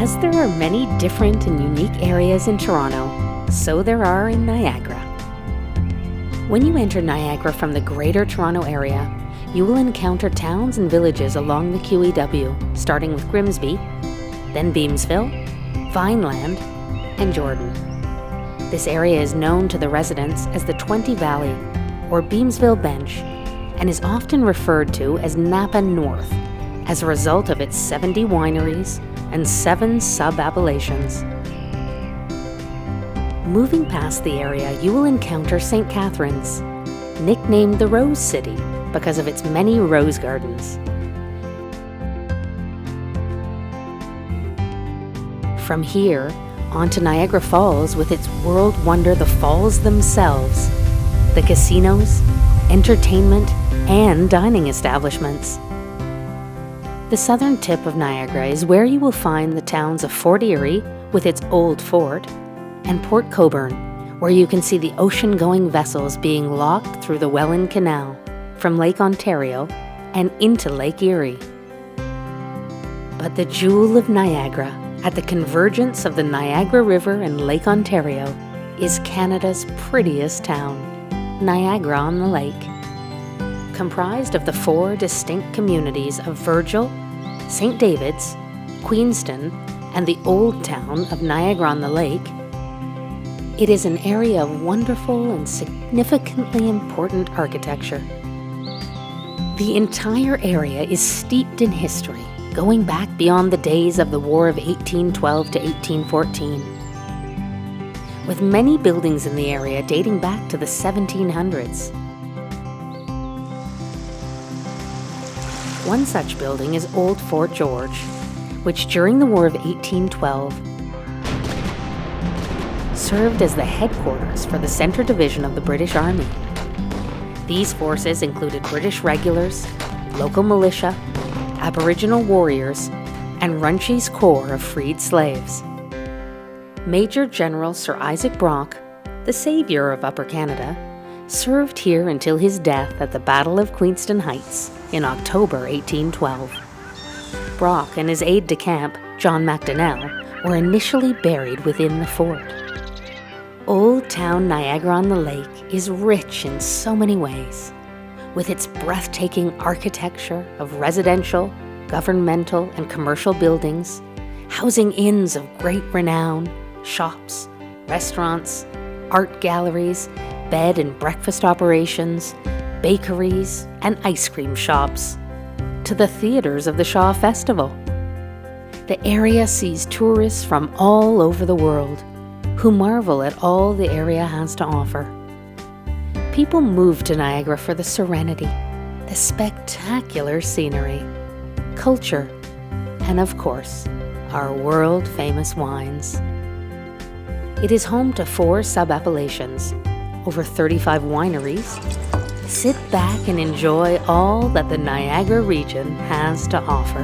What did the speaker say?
As there are many different and unique areas in Toronto, so there are in Niagara. When you enter Niagara from the Greater Toronto Area, you will encounter towns and villages along the QEW, starting with Grimsby, then Beamsville, Vineland, and Jordan. This area is known to the residents as the 20 Valley, or Beamsville Bench, and is often referred to as Napa North, as a result of its 70 wineries and 7 sub-appellations. Moving past the area, you will encounter St. Catharines, nicknamed the Rose City because of its many rose gardens. From here, on to Niagara Falls with its world wonder, the falls themselves, the casinos, entertainment, and dining establishments. The southern tip of Niagara is where you will find the towns of Fort Erie with its old fort, and Port Coburn, where you can see the ocean-going vessels being locked through the Welland Canal from Lake Ontario and into Lake Erie. But the jewel of Niagara, at the convergence of the Niagara River and Lake Ontario, is Canada's prettiest town, Niagara-on-the-Lake. Comprised of the 4 distinct communities of Virgil, St. David's, Queenston, and the old town of Niagara-on-the-Lake, it is an area of wonderful and significantly important architecture. The entire area is steeped in history, going back beyond the days of the War of 1812 to 1814, with many buildings in the area dating back to the 1700s. One such building is Old Fort George, which during the War of 1812 served as the headquarters for the Centre Division of the British Army. These forces included British regulars, local militia, Aboriginal warriors, and Runchy's Corps of freed slaves. Major General Sir Isaac Brock, the savior of Upper Canada, served here until his death at the Battle of Queenston Heights in October 1812. Brock and his aide-de-camp, John MacDonnell, were initially buried within the fort. Old Town Niagara-on-the-Lake is rich in so many ways, with its breathtaking architecture of residential, governmental, and commercial buildings, housing inns of great renown, shops, restaurants, art galleries, bed and breakfast operations, bakeries, and ice cream shops, to the theaters of the Shaw Festival. The area sees tourists from all over the world who marvel at all the area has to offer. People move to Niagara for the serenity, the spectacular scenery, culture, and of course, our world-famous wines. It is home to 4 sub-appellations, over 35 wineries. Sit back and enjoy all that the Niagara region has to offer.